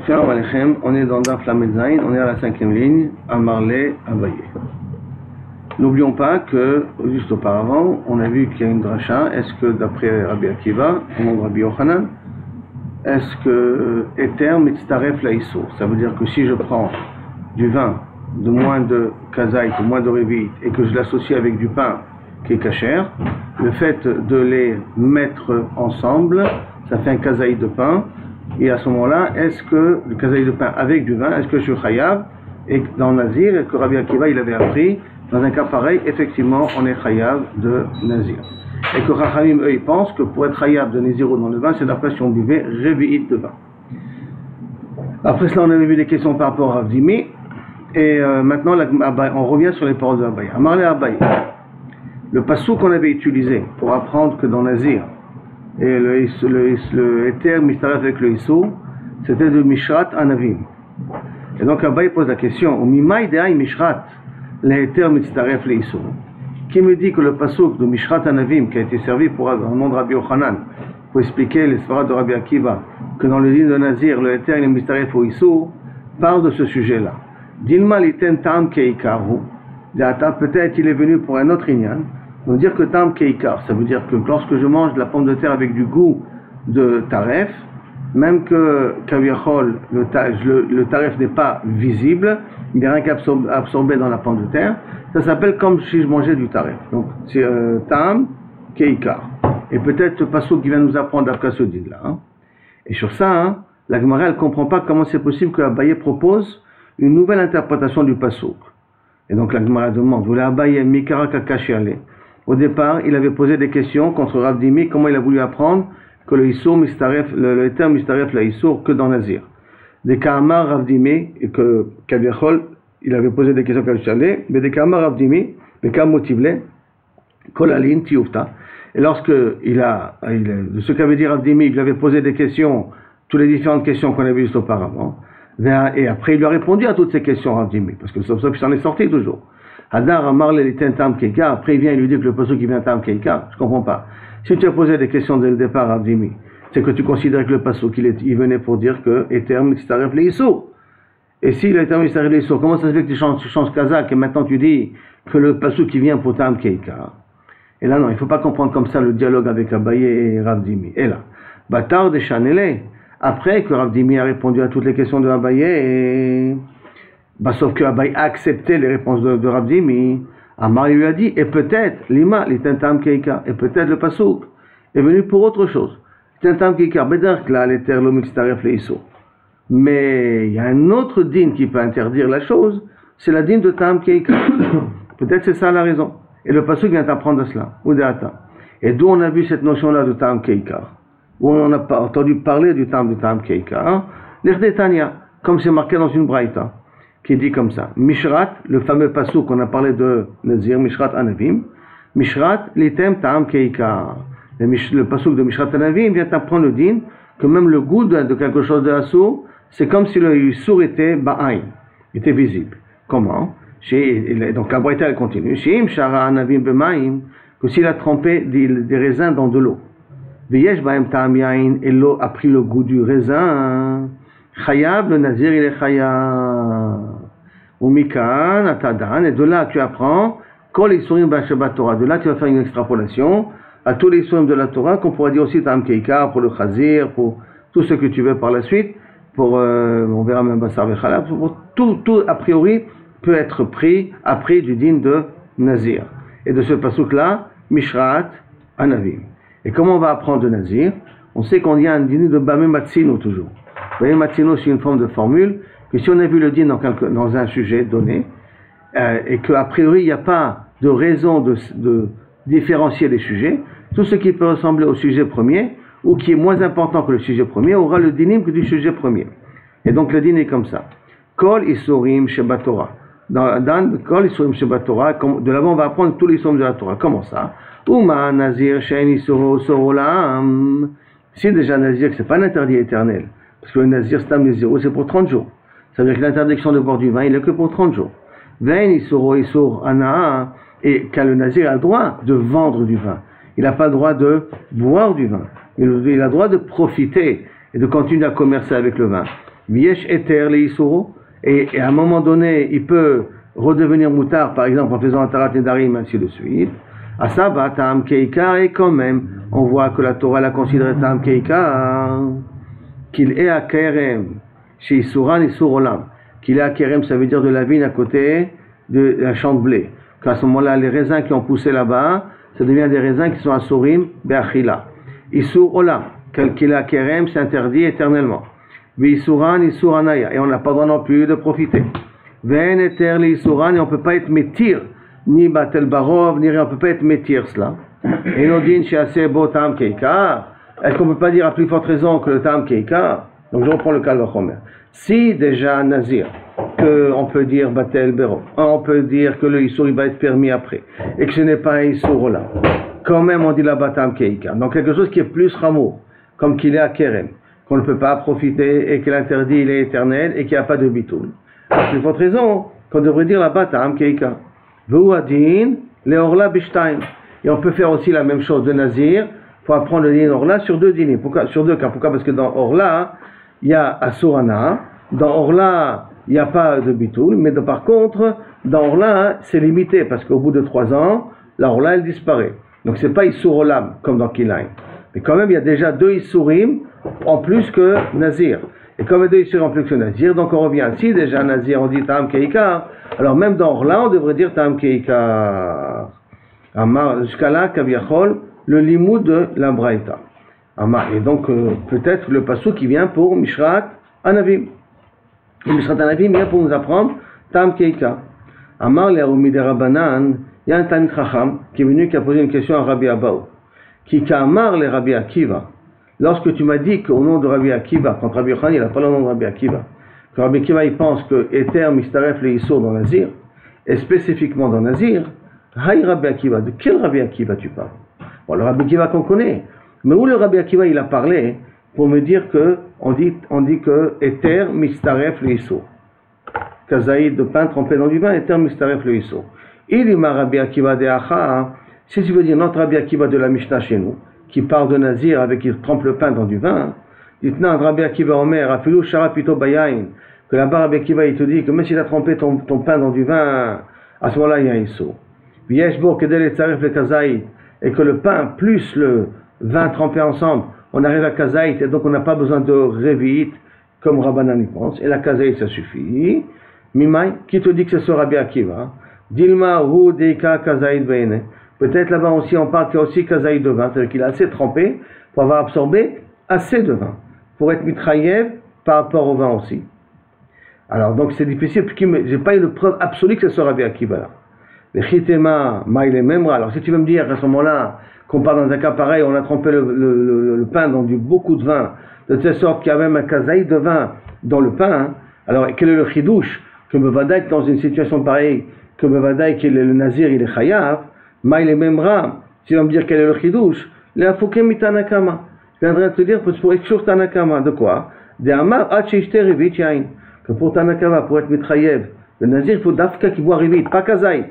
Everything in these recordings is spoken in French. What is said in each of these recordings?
Shalom Aleichem, on est dans Daf Lamed Zayin, on est à la 5e ligne, à Marley, à Abaye. N'oublions pas que, juste auparavant, on a vu qu'il y a une dracha. Est-ce que d'après Rabbi Akiva, au nom de Rabbi Yochanan, est-ce que Eter mitztaref laïsso, ça veut dire que si je prends du vin de moins de kazaït ou moins de révit et que je l'associe avec du pain qui est kasher, le fait de les mettre ensemble, ça fait un kazaït de pain. Et à ce moment-là, est-ce que le kazaït de pain avec du vin, est-ce que je suis chayav? Et dans Nazir, est-ce que Rabbi Akiva il avait appris, dans un cas pareil, effectivement, on est chayav de Nazir. Et que Chachamim, eux, ils pensent que pour être chayav de Nazir dans le vin, c'est d'après si on buvait révi'it de vin. Après cela, on avait vu des questions par rapport à Rav Dimi. Et maintenant, on revient sur les paroles de Abaye. Amarle Abaye. Le passou qu'on avait utilisé pour apprendre que dans Nazir, et le éther mistaref avec le issou, c'était de Mishrat Anavim. Et donc Abaye pose la question, au Mimai De'ai Mishrat, l'éther mistaref le issou. Qui me dit que le pasuk de Mishrat Anavim, qui a été servi pour le nom de Rabbi Yochanan, pour expliquer les svarat de Rabbi Akiva, que dans le din de Nazir, le éther il mistaref au issou, parle de ce sujet-là. Dilma liten tam keikaru. Peut-être il est venu pour un autre inyan. Donc dire que tam keikar, ça veut dire que lorsque je mange de la pomme de terre avec du goût de taref, même que kaviachol, le taref n'est pas visible, il n'est rien qu'absorbé dans la pomme de terre, ça s'appelle comme si je mangeais du taref. Donc c'est tam keikar. Et peut-être ce passage qui vient nous apprendre d'après ce din-là. Hein. Et sur ça, la Gemara elle ne comprend pas comment c'est possible que Abaye propose une nouvelle interprétation du passage. Et donc la Gemara demande, vous l'Abaye mikara kakashiale. Au départ, il avait posé des questions contre Rav Dimi, comment il a voulu apprendre que le Issour mistaref, le terme mistaref la Issour que dans Nazir. Des Kamar Rav Dimi, et que Kaviachol, il avait posé des questions Kaviachale, mais des Kamar Rav Dimi, des Kam motivle, Kolalin, Tioufta. Et lorsque de ce qu'avait dit Rav Dimi, il lui avait posé des questions, toutes les différentes questions qu'on avait vues juste auparavant, et après il lui a répondu à toutes ces questions Rav Dimi, parce que sauf ça, il s'en est sorti toujours. Hadar Amar l'Eliten Tam Keika, après il vient et lui dit que le passage qui vient Tam Keika, je comprends pas. Si tu as posé des questions dès le départ à Abdimi, c'est que tu considères que le passage il venait pour dire que Eter mitztaref le Issour. Et si l'Eter mitztaref le Issour, comment ça se fait que tu changes Kazakh et maintenant tu dis que le passage qui vient pour Tam Keika? Et là non, il ne faut pas comprendre comme ça le dialogue avec Abaye et Rav Dimi. Et là, Batar de Chanele, après que Rav Dimi a répondu à toutes les questions de Abaye et... sauf que Abaye a accepté les réponses de Rav Dimi, Amar lui a dit, et peut-être, Lima, l'Itentam Keika, et peut-être le Pasouk est venu pour autre chose. L'Itentam Keika, Bedark là, l'éther lo mixtaref le Issou. Mais il y a un autre din qui peut interdire la chose, c'est la din de Tam Keika. Peut-être c'est ça la raison. Et le Pasouk vient t'apprendre de cela, ou d'Ata. Et d'où on a vu cette notion-là de Tam Keika, où on n'a pas entendu parler du Tam Keika, l'Erdetania, comme c'est marqué dans une braïta, qui dit comme ça, Mishrat, le fameux passage qu'on a parlé de Nazir, Mishrat Anavim, Mishrat litem ta'am keika. Le passage de Mishrat Anavim vient t'apprendre le din que même le goût de quelque chose de assour, c'est comme si le sourd était ba'ain, était visible. Comment? Donc la braïta elle continue, Sheim shara anavim b'maim, que s'il a trempé des raisins dans de l'eau. V'yesh ba'em ta'am yain, et l'eau a pris le goût du raisin. Chayav, le Nazir, il est chayav. Ou Mikan, Atadan, et de là tu apprends, Kol Isurim B'Shabbat Torah. De là tu vas faire une extrapolation à tous les Isurim de la Torah, qu'on pourra dire aussi Tam Keika, pour le Chazir, pour tout ce que tu veux par la suite, pour, on verra même Basar Vechalab, tout a priori peut être pris après du din de Nazir. Et de ce pasuk-là, Mishrat Anavim. Et comment on va apprendre de Nazir? On sait qu'on y a un din de Bameh Matzino toujours. Bameh Matzino, c'est une forme de formule que si on a vu le din dans un sujet donné, et qu'a priori il n'y a pas de raison de différencier les sujets, tout ce qui peut ressembler au sujet premier, ou qui est moins important que le sujet premier, aura le dinim que du sujet premier. Et donc le din est comme ça. Kol Isurim Sheba Torah. Dans Kol Isurim Sheba Torah, de l'avant on va apprendre tous les isurim de la Torah. Comment ça? Uma Nazir Shein Isuro Sorolam. Si déjà Nazir, c'est pas un interdit éternel, parce que le Nazir Stam Naziro, c'est pour 30 jours. Ça veut dire que l'interdiction de boire du vin, il n'est que pour 30 jours. Vein Isur Anaa, et quand le Nazir a le droit de vendre du vin. Il n'a pas le droit de boire du vin. Il a le droit de profiter et de continuer à commercer avec le vin. Viesh eter le isuro, et à un moment donné, il peut redevenir moutard, par exemple en faisant un tarat nedarim, ainsi de suite. Asaba tam keikar, et quand même, on voit que la Torah l'a considéré tam keikar, qu'il est à kerem, chez isuran isur olam, qu'il est à kerem, ça veut dire de la vigne à côté de la champ de blé. Qu'à ce moment-là, les raisins qui ont poussé là-bas, ça devient des raisins qui sont asurim be'achila. Isur olam, qu'il est à kerem, c'est interdit éternellement. Isuran isur anaya, et on n'a pas le droit non plus de profiter. Ven eter li isuran, et on ne peut pas être métir, ni batel barov, ni rien, on ne peut pas être métir cela. Et nodin she'aseh bo tam keikar, est-ce qu'on ne peut pas dire à plus forte raison que le tam keikar? Donc je reprends le cas de Chomer. Si déjà nazir, qu'on peut dire batel barov, on peut dire que le isur il va être permis après, et que ce n'est pas un isur là, quand même on dit la batam keikar. Donc quelque chose qui est plus rameau, comme qu'il est à kerem, qu'on ne peut pas profiter et que l'interdit il est éternel et qu'il n'y a pas de bitoul. C'est votre raison qu'on devrait dire la batam keika. V'uadin leorla bishtaim. Et on peut faire aussi la même chose de nazir pour apprendre le din orla sur deux dîners. Pourquoi? Sur deux cas. Pourquoi? Parce que dans orla il y a asurana, dans orla il n'y a pas de bitoul, mais par contre dans orla c'est limité parce qu'au bout de 3 ans la orla elle disparaît. Donc c'est pas isur olam comme dans kilaim. Mais quand même il y a déjà 2 isurim en plus que nazir. Et comme il y a 2 isurim en plus que nazir, donc on revient. Si déjà nazir on dit tam keikar, alors même dans orla on devrait dire tam keikar. Amar jusqu'à là kaviachol le limud de la braïta. Amar, et donc peut-être le passou qui vient pour Mishrat Anavim. Et Mishrat Anavim vient pour nous apprendre tam keikar. Amar le Arumide Rabbanan, il y a un Talmid Chacham qui est venu qui a posé une question à Rabbi Abaou. Qui Kamar le Rabbi Akiva. Lorsque tu m'as dit qu'au nom de Rabbi Akiva, quand Rabbi Yochanan il n'a pas le nom de Rabbi Akiva, que Rabbi Akiva il pense que Eter Mistaref le Issour dans Nazir, et spécifiquement dans Nazir, Haï Rabbi Akiva, de quel Rabbi Akiva tu parles? Bon, le Rabbi Akiva qu'on connaît, mais où le Rabbi Akiva il a parlé pour me dire que on dit que Eter Mistaref le Issour, Kazaïd de pain trempé dans du vin, Eter Mistaref le Issour. Il y m'a Rabbi Akiva de Acha, si tu veux dire notre Rabbi Akiva de la Mishnah chez nous, qui parle de Nazir avec qui trempe le pain dans du vin, dites-nous Rabbi Akiva Omer, Afilou Shara Pito Bayain, que là-bas Rabbi Akiva il te dit que même si tu as trempé ton pain dans du vin, à ce moment-là il y a un issou. Vieshbo Kedel et Tsaref le Kazaït, et que le pain plus le vin trempé ensemble, on arrive à Kazaït, et donc on n'a pas besoin de Revit, comme Rabbanan y pense, et la Kazaït ça suffit. Mimai, qui te dit que c'est ce Rabbi Akiva? Dilma Hu Deika Kazaït Veine. Peut-être là-bas aussi on parle qu'il y a aussi kazaï de vin, c'est-à-dire qu'il est assez trempé pour avoir absorbé assez de vin, pour être mitraïev par rapport au vin aussi. Alors donc c'est difficile, parce que j'ai pas eu de preuve absolue que ce soit Rabbi Akiva là. Les chitema maïle memra. Alors si tu veux me dire à ce moment-là qu'on parle dans un cas pareil, on a trempé le pain dans beaucoup de vin, de telle sorte qu'il y a même un kazaï de vin dans le pain, hein. Alors quel est le chidouche que Bevadaï dans une situation pareille, que Bevadaï qui est le nazir il est chayav. Maïle Memra, si on va me dire quel est le chidouche, le Afukem Mitanakama. Je viendrai te dire pour Ekshur Tanakama, de quoi? De Amar Hachishte Revit Yain. Que pour Tanakama, pour être Mitrayev, le Nazir, il faut Dafka qui boit Revit, pas Kazaït.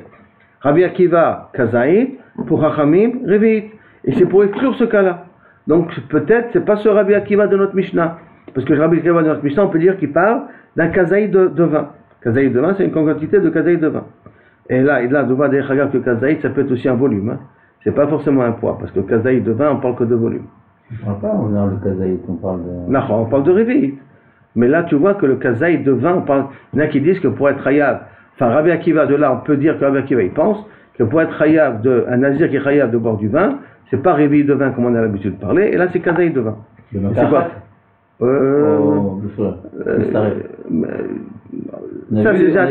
Rabbi Akiva, Kazaït, pour Hachamim, Revit. Et c'est pour exclure ce cas-là. Donc peut-être, c'est pas ce Rabbi Akiva de notre Mishnah. Parce que le Rabbi Akiva de notre Mishnah, on peut dire qu'il parle d'un Kazaït de vin. Kazaït de vin, c'est une quantité de Kazaït de vin. Et là, on va dire que kazaït, ça peut être aussi un volume. Hein. C'est pas forcément un poids, parce que kazaït de vin, on parle que de volume. On parle pas dans le kazaït, on parle de... Non, on parle de révit. Mais là, tu vois que le kazaït de vin, on parle... Il y en a qui disent que pour être chayav, enfin Rabbi Akiva de là, on peut dire que Rabbi Akiva, il pense que pour être chayav un nazir qui est chayav de boire du vin, c'est pas révit de vin comme on a l'habitude de parler, et là c'est kazaït de vin. C'est quoi? Ça c'est déjà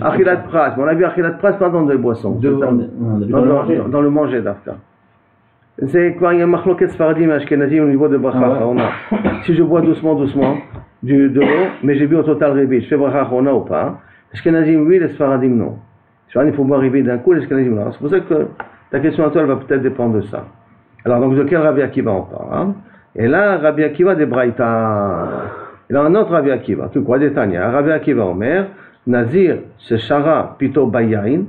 Achilat Pras. On a vu Achilat Pras pas dans les boissons. Dans le manger d'Afka. C'est quoi? Il y a un machloket sfaradim et ashkenazim au niveau de bracha. Si je bois doucement de l'eau, mais j'ai bu au total révit, je fais bracha ou pas? Ashkenazim oui, les sfaradim non. Il faut boire révit d'un coup, les ashkenazim non. C'est pour ça que ta question à toi elle va peut-être dépendre de ça. Alors donc de quel Rabbi Akiva on parle? Et là, Rabbi Akiva de Braïta. Et là, un autre Rabbi Akiva, tu crois, Tanya, Rabbi Akiva Omer, Nazir, c'est Shara Pito Bayain,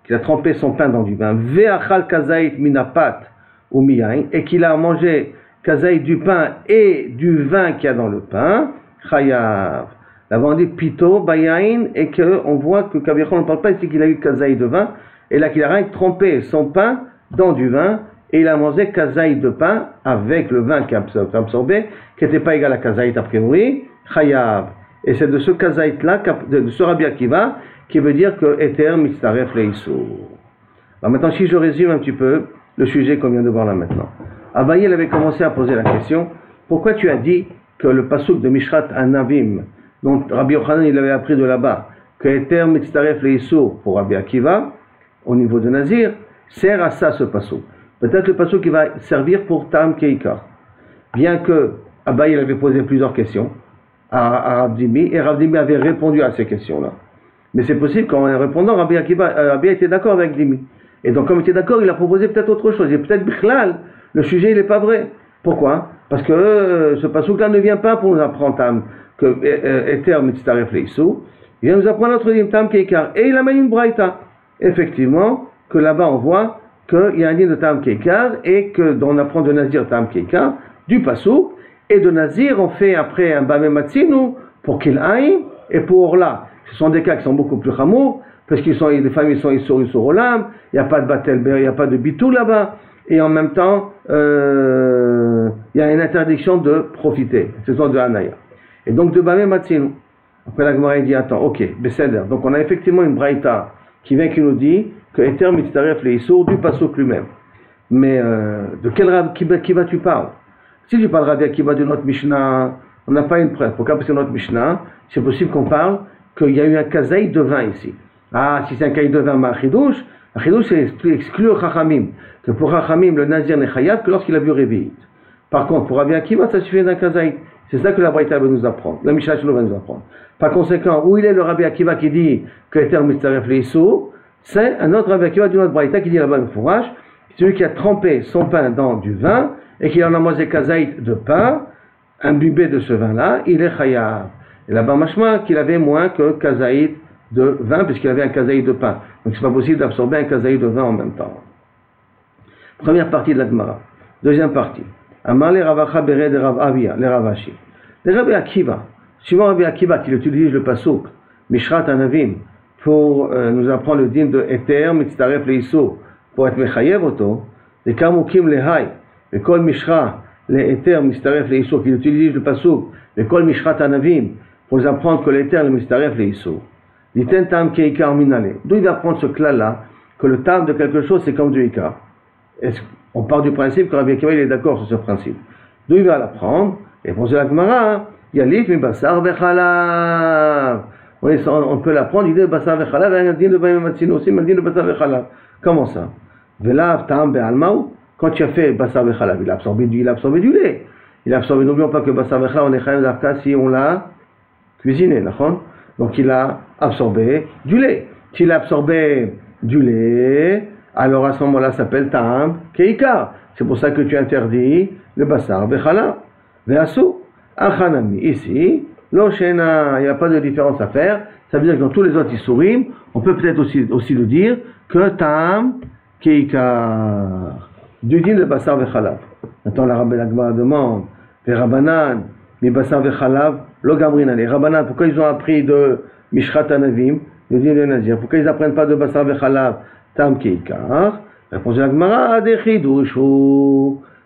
qui a trempé son pain dans du vin, Ve'achal Kazaït Minapat ou Miyain, et qu'il a mangé Kazaït du pain et du vin qu'il y a dans le pain, chayav. Là-bas on dit pito bayain et qu'on voit que Kavichon ne parle pas ici qu'il a eu kazaï de vin et là qu'il a rien trempé son pain dans du vin et il a mangé kazaï de pain avec le vin qui a absorbé, qui n'était pas égal à kazaït a priori, chayav. Et c'est de ce kazaït-là, de ce Rabbi Akiva, qui veut dire que Eter mitzaref leisur. Alors maintenant, si je résume un petit peu le sujet qu'on vient de voir là maintenant. Abaye avait commencé à poser la question, pourquoi tu as dit que le pasuk de Mishrat Anavim, dont Rabbi Yochanan il avait appris de là-bas, que Eter mitzaref leisur pour Rabbi Akiva, au niveau de Nazir, sert à ça ce pasuk. Peut-être le pasuk qui va servir pour Tam Keikar. Bien que Abaye avait posé plusieurs questions à Rav Dimi, et Rav Dimi avait répondu à ces questions-là. Mais c'est possible qu'en répondant, Rabbi était d'accord avec Dimi. Et donc, comme il était d'accord, il a proposé peut-être autre chose. Et peut-être, Bichlal, le sujet, il n'est pas vrai. Pourquoi? Parce que ce passouk-là ne vient pas pour nous apprendre Tam, que Eter mitzaref leisur. Il vient nous apprendre notre dîme Tam Keikar. Et il amène une braïta. Effectivement, que là-bas, on voit qu'il y a un dîme de Tam Keikar, et qu'on apprend de Nazir Tam Keikar, du passouk. Et de Nazir, on fait après un Bameh Matzinu pour qu'il aille et pour Orla. Ce sont des cas qui sont beaucoup plus chamours, parce que les familles sont sur Olam, il n'y a pas de Batelber, il n'y a pas de Bitou là-bas, et en même temps, il y a une interdiction de profiter, ce sont de Hanaya. Et donc de Bameh Matzinu. Après la Gemara dit, attends, ok, Besséder. Donc on a effectivement une braïta qui vient qui nous dit que Eter mitzaref leisur du pasuk lui-même. Mais de quel Rabbi Akiva tu parles? Si tu parles Rabbi Akiva de notre Mishnah, on n'a pas une preuve. Pourquoi? Parce que notre Mishnah, c'est possible qu'on parle qu'il y a eu un kazaï de vin ici. Ah, si c'est un kazaï de vin, ma chidouche, c'est exclure Chachamim. Que pour Chachamim, le Nazir n'est chayav que lorsqu'il a vu Révit. Par contre, pour Rabbi Akiva, ça suffit d'un kazaï. C'est ça que la Braïta va nous apprendre. La Mishnah va nous apprendre. Par conséquent, où il est le Rabbi Akiva qui dit que Eter mitzaref leisur, c'est un autre Rabbi Akiva d'une autre Braïta qui dit là-bas le fourrage, celui qui a trempé son pain dans du vin et qui en a mangé kazaït de pain, imbibé de ce vin-là, il est chayav. Et là-bas, machma, qu'il avait moins que kazaït de vin, puisqu'il avait un kazaït de pain. Donc c'est pas possible d'absorber un kazaït de vin en même temps. Première partie de la Gemara. Deuxième partie. Amar le Ravacha Bered de Rav Avia, le Ravashi. Le Rabbi Akiva, suivant Rabbi Akiva qui utilise le pasuk, Mishrat Anavim, pour nous apprendre le din de Eter, Mitzaref leisur, pour être mechayev auto, les Kamukim le Hay, le Kol Mishra, les Eter, Mitzaref leisur, qui utilise le pasuk, le Kol Mishrat Anavim, pour nous apprendre que l'Eter, le Mitzaref leisur. L'Iten Tam Keikar Minale. D'où il va prendre ce clan-là, que le Tam de quelque chose c'est comme du Ikar. On part du principe que Rabbi Akiva il est d'accord sur ce principe. D'où il va l'apprendre? Et pour la Gemara, Yalif mi basar vechalav. On peut l'apprendre, il dit basar vechalav, et il dit de Bameh Matzinu aussi, mais il dit de basar vechalav. Comment ça? Velav tam be'almaou, quand tu as fait basar vechalav, il a absorbé du lait. Il a absorbé, n'oublions pas que basar vechalav, on est chayim d'arka si on l'a cuisiné, d'accord? Donc il a absorbé du lait. S'il a absorbé du lait, alors à ce moment-là, ça s'appelle Ta'am Keikar. C'est pour ça que tu interdis le Basar Bechalav. Ve'asu, Achanami. Ici, l'Oshena, il n'y a pas de différence à faire. Ça veut dire que dans tous les autres Issourim, on peut peut-être aussi le dire que Ta'am Keikar. Du din le Basar Bechalav. Maintenant, la Rabbi Agma demande, les Rabbanan, mais Basar Bechalav, lo Gamrinan. Les Rabbanan, pourquoi ils ont appris de Mishrat Anavim, le din de Nazir? Pourquoi ils n'apprennent pas de Basar Bechalav? Tam Keikar, répond la Gemara, des chidouches.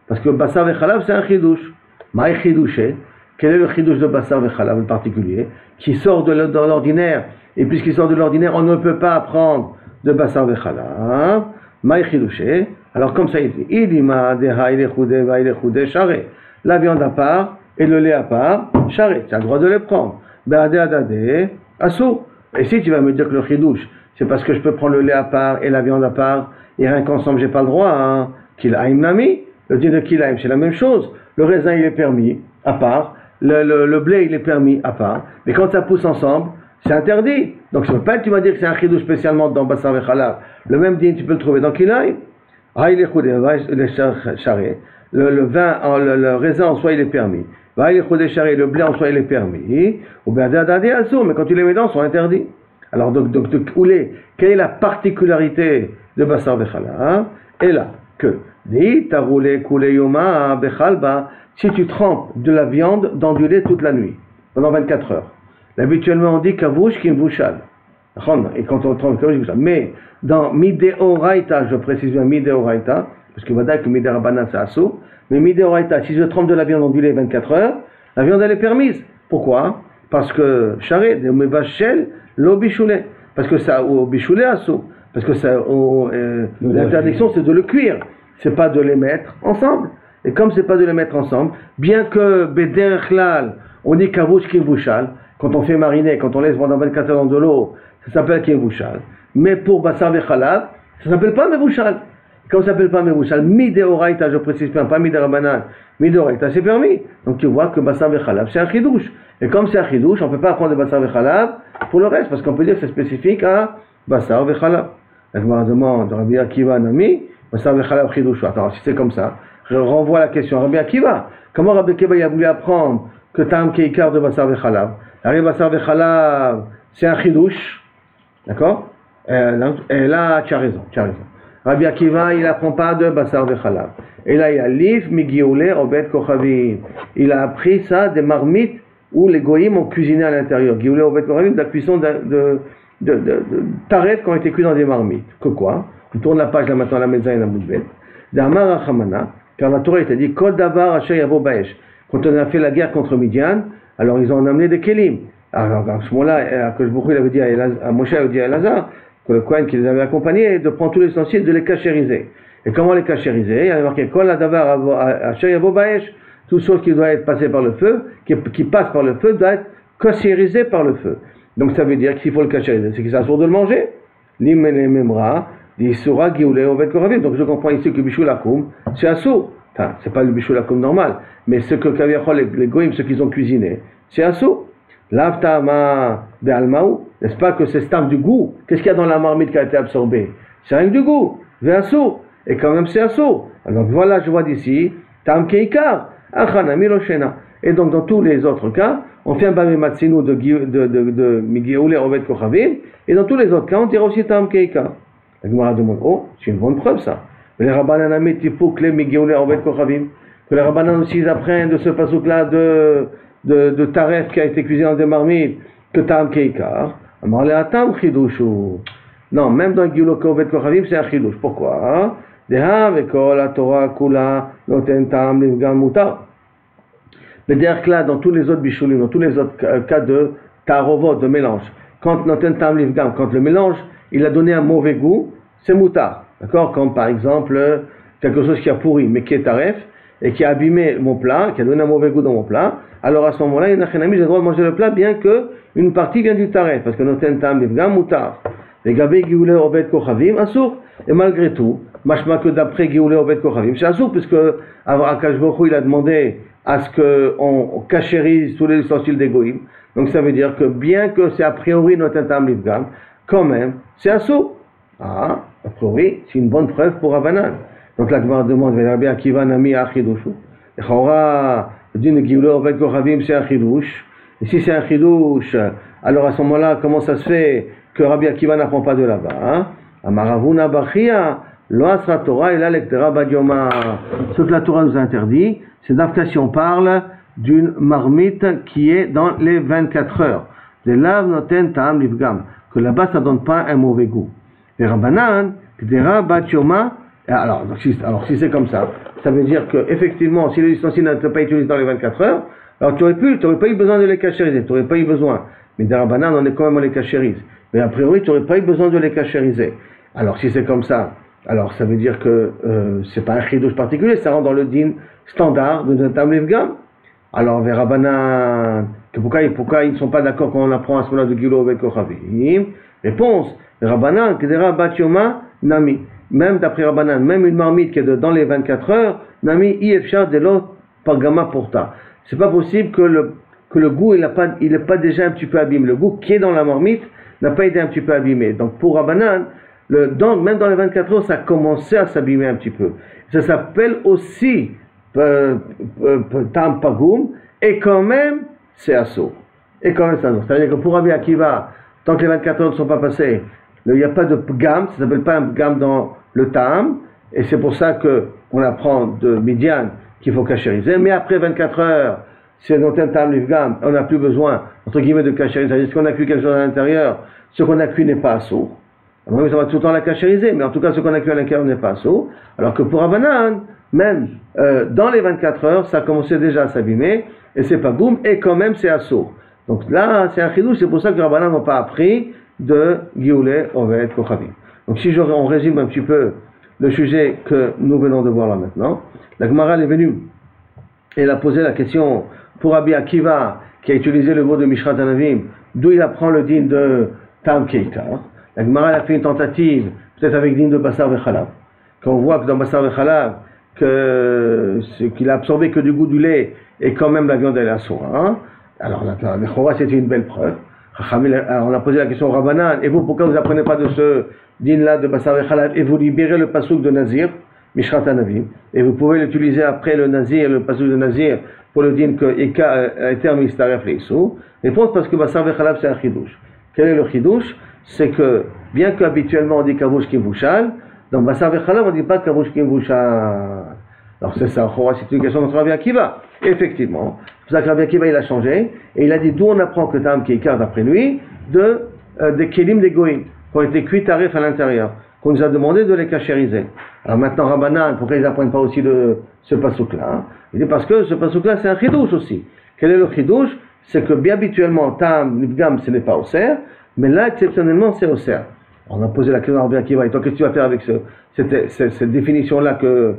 Parce que Basar Vechalav, c'est un chidouche. Maï chidouché. Quel est le chidouche de Basar Vechalav en particulier? Qui sort de l'ordinaire. Et puisqu'il sort de l'ordinaire, on ne peut pas apprendre de Basar Vechalav. Maï chidouché. Alors, comme ça, il dit, Idima, Deha, il est choudé, va, il est choudé, charé. La viande à part et le lait à part, charé. Tu as le droit de les prendre. Beade, adade, assou. Et si tu vas me dire que le chidouche, c'est parce que je peux prendre le lait à part et la viande à part, et rien qu'ensemble, j'ai pas le droit, hein. Kilaim nami, le din de Kilaim, c'est la même chose. Le raisin, il est permis, à part. Le blé, il est permis, à part. Mais quand ça pousse ensemble, c'est interdit. Donc, ça ne veut pas être, tu vas dire que c'est un chidouche spécialement dans Basar Vechalav. Le même din, tu peux le trouver dans Kilaim. Le raisin en soi, il est permis. Le blé en soi, il est permis. Mais quand tu les mets dedans, ils sont interdits. Alors, donc quelle est la particularité de Basar Vechalav? Et là, que si tu trempes de la viande dans du lait toute la nuit, pendant 24 heures. Habituellement, on dit kavouch qui bouchal. Et quand on trempe kavouch, bouchal. Mais dans mideoraita, je précise bien mideoraita, parce que voilà que midérabana c'est assaut, mais mideoraita, si je trempe de la viande ondulée 24 heures, la viande elle est permise. Pourquoi? Parce que charret, de mevachel, l'eau bichoulé. Parce que ça, au bichoulé assaut. Parce que ça, l'interdiction c'est de le cuire, c'est pas de les mettre ensemble. Et comme c'est pas de les mettre ensemble, bien que bederchlal, on dit kavouch qui bouchal, quand on fait mariner, quand on laisse pendant 24 heures dans de l'eau, ça s'appelle kevouchal. Mais pour basar vechalav, ça s'appelle pas mevouchal. Comme ça s'appelle pas mevouchal, mideoraita, je précise bien, pas miderabanan, mideoraita, c'est permis. Donc tu vois que basar vechalav, c'est un chidouche. Et comme c'est un chidouche, on peut pas apprendre de basar vechalav pour le reste, parce qu'on peut dire que c'est spécifique à basar vechalav. La Gemara demande, Rabbi Akiva Nami, basar vechalav chidouche. Alors si c'est comme ça, je renvoie la question à Rabbi Akiva. Comment Rabbi Akiva a voulu apprendre que Tam Keikar de basar vechalav? Arrive basar vechalav, c'est un chidouche, d'accord? Et là, tu as raison. Rabbi Akiva, il n'apprend pas de basar vechalav. Et là, il y a Lif, Migioulé, Obed Kochavim. Il a appris ça des marmites où les goyim ont cuisiné à l'intérieur. Gioulé, Obed Kochavim, de la cuisson de taref qui ont été cuits dans des marmites. Que quoi? On tourne la page là maintenant, la Mezaïn à Moudbet. D'Amar Achamana, car la Torah, il t'a dit, Kol Davar Asher Yavo Baesh. Quand on a fait la guerre contre Midian, alors ils ont amené des kelim. Alors à ce moment-là, il avait dit à Moshe, il avait dit à Elazar, que le Kohen qui les avait accompagnés, de prendre tous les ustensiles, de les cachériser. Et comment les cachériser? Il y avait marqué Kol Davar Asher Yavo Baesh, toute chose qui doit être passée par le feu, qui passe par le feu, doit être cachérisée par le feu. Donc ça veut dire qu'il faut le cachériser, c'est qu'il s'assourt de le manger. L'imene memra, l'isura gioulé ovet koravim. Donc je comprends ici que bichou lakoum, c'est assourd. Enfin, c'est pas le bichou lakoum normal, mais ce que kaviachol les goïms, ceux qu'ils ont cuisiné, c'est assourd. L'avtama de almaou, n'est-ce pas que c'est stam du goût? Qu'est-ce qu'il y a dans la marmite qui a été absorbée? C'est rien que du goût, c'est assourd. Et quand même c'est assourd. Alors voilà, je vois d'ici, tam keikar, achanami loshena. Et donc dans tous les autres cas, on fait un bami matsinu de Migioulé Obed Kochavim, et dans tous les autres cas, on dira aussi Tam Keika. La Gemara demande, oh, c'est une bonne preuve ça. Mais les Rabbanan amit tipouk le Migioulé Obed Kochavim, que les Rabbanan aussi ils apprennent de ce pasouk-là de Taref qui a été cuisiné dans des marmites, que Tam Keika. Amar le Atam Chidushu. Non, même dans Migioulé Obed Kochavim, c'est un Chidouche. Pourquoi? Deha veko la Torah kula noten tam livgam mutar. Mais derrière là, dans tous les autres bichoulim, dans tous les autres cas de tarovot, de mélange, quand noten tam livgam, quand le mélange, il a donné un mauvais goût, c'est moutar. D'accord? Comme par exemple, quelque chose qui a pourri, mais qui est taref, et qui a abîmé mon plat, qui a donné un mauvais goût dans mon plat, alors à ce moment-là, il n'a rien j'ai le droit de manger le plat, bien que une partie vient du taref, parce que noten tam livgam, moutar. Les gabé gioulé obed kochavim, assour. Et malgré tout, machma que d'après gioulé obed kochavim, c'est assour, puisque Akash Baruch Hu, il a demandé à ce qu'on cachérise tous les ustensiles des goïms. Donc ça veut dire que bien que c'est a priori notre tam livgam, quand même, c'est assaut. Ah, a priori, c'est une bonne preuve pour Rabbanan. Donc la Gemara demande, Rabbi Akiva Nami Achidushu. Et Chora, dit ne Gioulé Obed Kochavim, c'est un chidouche. Et si c'est un chidouche, alors à ce moment-là, comment ça se fait que Rabbi Akiva n'apprend pas de là-bas? Amaravuna Bachia, Lo Asra Torah, et là, l'Ektera Badioma. Ce que la Torah nous interdit, c'est d'afka si on parle d'une marmite qui est dans les 24 heures. De lav noten ta'am livgam. Que là-bas, ça ne donne pas un mauvais goût. Les Rabbanan, Kdera Batioma. Alors si c'est comme ça, ça veut dire que effectivement, si les ustensiles n'étaient pas utilisés dans les 24 heures, alors tu n'aurais pas eu besoin de les cachériser, tu n'aurais pas eu besoin. Mais des Rabbanan, on est quand même, on les cachérise. Mais a priori, tu n'aurais pas eu besoin de les cachériser. Alors si c'est comme ça, alors ça veut dire que c'est pas un chidouche particulier, ça rentre dans le din standard de Tam Livgam. Alors les Rabbanan, pourquoi ils ne sont pas d'accord quand on apprend à ce moment-là de Gioulé Obed Kochavim? Réponse, les Rabbanan, Kedera Batioma Nami. Même d'après Rabbanan, même une marmite qui est dans les 24 heures, Nami Iefshar de l'autre Pagama Porta. C'est pas possible que le goût il n'est pas déjà un petit peu abîmé. Le goût qui est dans la marmite n'a pas été un petit peu abîmé. Donc pour Rabbanan, même dans les 24 heures, ça a commencé à s'abîmer un petit peu. Ça s'appelle aussi Tam Pagum, et quand même, c'est assaut. Et quand même, c'est assaut. C'est-à-dire que pour Rabbi Akiva, tant que les 24 heures ne sont pas passées, il n'y a pas de pgam, ça ne s'appelle pas un pgam dans le tam, et c'est pour ça qu'on apprend de Midian qu'il faut cachériser. Mais après 24 heures, c'est noten tam livgam, on n'a plus besoin, entre guillemets, de cachériser. C'est-à-dire, qu'on a cuit quelque chose à l'intérieur, ce qu'on a cuit n'est pas assourd. Alors, ça va tout le temps la cachériser, mais en tout cas, ce qu'on a cuit à l'intérieur n'est pas assourd. Alors que pour Rabbanan, même dans les 24 heures, ça commençait déjà à s'abîmer, et c'est pas boum, et quand même c'est assourd. Donc là, c'est un chidouche, c'est pour ça que Rabbanan n'ont pas appris de Gioulé Oved Kochavim. Donc si on résume un petit peu le sujet que nous venons de voir là maintenant, la Gemara est venue et elle a posé la question pour Rabbi Akiva qui a utilisé le mot de Mishrat Anavim, d'où il apprend le din de Tam Keikar. La Gemara a fait une tentative, peut-être avec din de Bassar Vechalab. Quand on voit que dans Bassar Vechalab, qu'il a absorbé que du goût du lait et quand même la viande elle est assourd. Hein? Alors la c'était une belle preuve. On a posé la question au Rabbanan, et vous, pourquoi vous n'apprenez pas de ce din-là de Bassar Vechalab et vous libérez le pasouk de Nazir, Mishrat Anavim, et vous pouvez l'utiliser après le Nazir, le pasouk de Nazir, pour le din que Eter Mistaref Leissou. Réponse parce que Bassar Vechalab c'est un chidouche. Quel est le chidouche? C'est que, bien qu'habituellement on dit Kavush Kimbouchal, dans Bassar Vechalab on ne dit pas Kavush Kimbouchal. Alors c'est ça, c'est une question de Rabbi Akiva. Effectivement, c'est pour ça que Rabbi Akiva il a changé, et il a dit d'où on apprend que Tam Keikar d'après lui, des Kelim des Goïm, qui ont été cuits tarifs à l'intérieur, qu'on nous a demandé de les cachériser. Alors maintenant Rabbanan, pourquoi ils n'apprennent pas aussi de ce pasouk-là? Hein? Il dit parce que ce pasouk-là c'est un chidouche aussi. Quel est le chidouche? C'est que bien habituellement Tam Nivgam ce n'est pas au cerf, mais là exceptionnellement c'est au cerf. On a posé la question à Rabbi Akiva, et toi qu'est-ce que tu vas faire avec cette définition-là que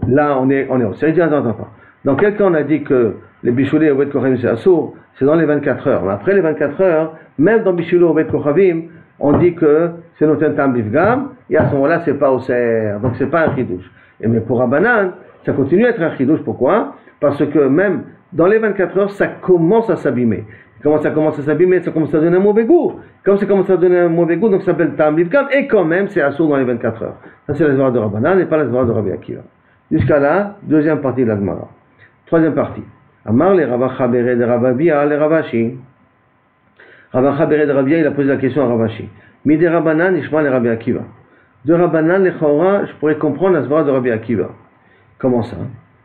là on est au cerf? Il dit attends. Dans quel cas on a dit que les bichoulés au Oved Kochavim c'est assourd? C'est dans les 24 heures. Mais après les 24 heures, même dans bichoulés au Oved Kochavim, on dit que c'est noten tam bivgam, et à ce moment-là c'est pas au cerf. Donc c'est pas un chidouche. Mais pour Rabbanan, ça continue à être un chidouche. Pourquoi? Parce que même dans les 24 heures, ça commence à s'abîmer. Comment ça commence à s'abîmer? Ça commence à donner un mauvais goût. Comme ça commence à donner un mauvais goût, donc ça s'appelle tam bivgam, et quand même c'est assourd dans les 24 heures. Ça c'est la zvara de Rabbanan et pas la zvara de Rabbi Akiva. Jusqu'à là, deuxième partie de la Gemara. Troisième partie. Amar les Ravacha Beret de Ravabia les Ravashi. Ravacha Beret de Ravabia, il a posé la question à Ravashi. Mide Rabbanan, Ishma les Rabbi Akiva. De Rabbanan, les Chora, je pourrais comprendre la zvara de Rabbi Akiva. Comment ça?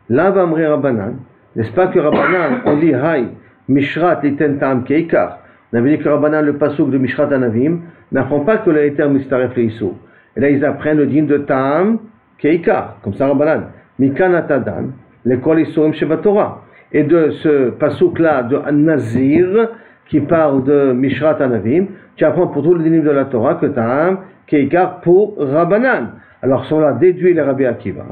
Là, va Amri Rabbanan. N'est-ce pas que Rabbanan, on dit Hay, Mishrat iten Tam Keikar. On avait dit que Rabbanan, le pasouk de Mishrat Anavim, n'apprend pas que le Eter Mistaref Leissou. Et là, ils apprennent le din de Tam Keikar. Comme ça, Rabbanan. Mikan Atadan. L'école Isurim Sheba Torah. Et de ce pasouk-là de Nazir, qui parle de Mishrat Anavim, tu apprends pour tous les dinim de la Torah que Tam Keikar pour Rabbanan. Alors, sont là déduits les Rabbi Akiva.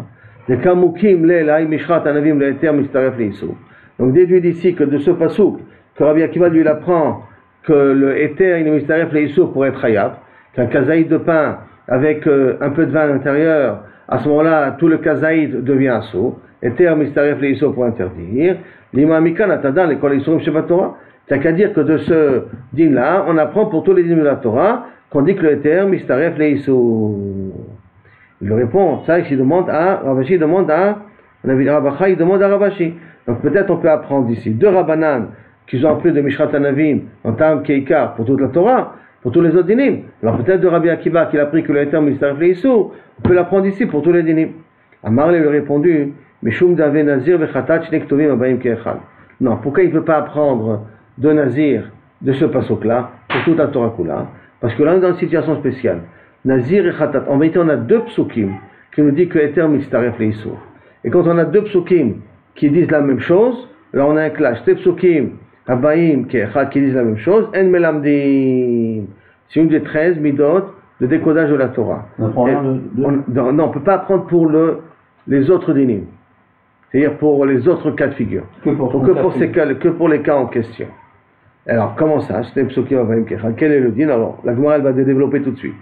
Les Kamukim, les Mishrat Anavim, le Eter Mistaref Leissou. Donc, déduit d'ici que de ce pasouk, que Rabbi Akiva lui apprend que le Eter il est Mistaref Leissou pour être Hayab, qu'un kazaïd de pain avec un peu de vin à l'intérieur, à ce moment-là, tout le kazaïd devient assourd. Eter Mistaref Leissou pour interdire. L'imamikan atadan l'école Isurim Sheba Torah. C'est qu'à dire que de ce din-là, on apprend pour tous les dîmes de la Torah qu'on dit que le Eter Mistaref Leissou. Il répond, ça, il demande à Ravashi, demande à Ravacha, il demande à Ravashi. Donc peut-être on peut apprendre d'ici deux Rabbanan qui ont appris de Mishrat Anavim en Tam Keikar pour toute la Torah, pour tous les autres dinim. Alors peut-être de Rabbi Akiva qui a appris que le Eter Mistaref Leissou, on peut l'apprendre ici pour tous les dinim. Amar lui a répondu, Mishum Dave Nazir Vechatat Shnek Tovim Abayim Keechad. Non, pourquoi il ne peut pas apprendre de Nazir, de ce pasuk-là, pour toute la Torah Kula? Parce que là on est dans une situation spéciale. Nazir et Chatat, en vérité on a deux psukim qui nous disent que Eter Mistaref Leissou. Et quand on a deux psukim qui disent la même chose, là on a un clash. Deux psukim Abayim Keechad qui disent la même chose, En Melamdim. C'est une des 13 midot de décodage de la Torah. Non, on ne peut pas apprendre pour les autres dinim. C'est-à-dire pour les autres cas de figure. Que pour les cas en question. Alors, comment ça? Quel est le din? Alors, la Gemara va développer tout de suite.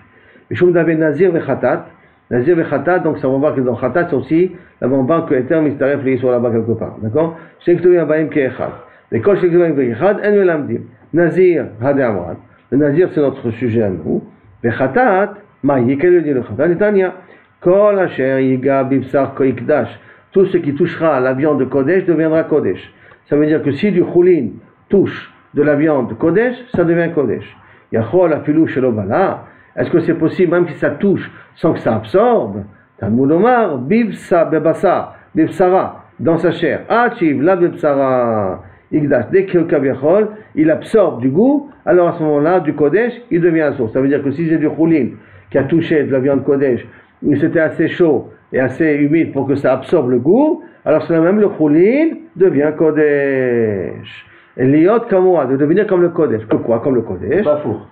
Mishum Dave Nazir Vechatat. Nazir Vechatat, donc ça va voir que dans Chatat, c'est aussi, là on voit que Eter Mistaref Leissou là-bas quelque part. D'accord? Shnek Tovim Abayim Keechad. L'école Shnek Tovim Keechad, En Melamdim. Nazir, Hade Amrat. Le Nazir, c'est notre sujet à nous. Vechatat, Maï, quel est le din de Chatat? Netanya. Kol Asher Yiga Bibsar Koikdash. Tout ce qui touchera à la viande de Kodesh deviendra Kodesh. Ça veut dire que si du choulin touche de la viande de Kodesh, ça devient Kodesh. Yachol Afilou Shelobala. Est-ce que c'est possible, même si ça touche sans que ça absorbe? Talmud Omar, Bibsa Bebasa, Bibsara, dans sa chair. Achiv, la betsara, igdash, dès que kaviachol, il absorbe du goût, alors à ce moment-là, du kodesh, il devient assour. Ça veut dire que si j'ai du choulin qui a touché de la viande kodesh, mais c'était assez chaud et assez humide pour que ça absorbe le goût, alors c'est même le choulin devient kodesh. Et liot kamoa, de devenir comme le kodesh. Que quoi, comme le kodesh? Pas four.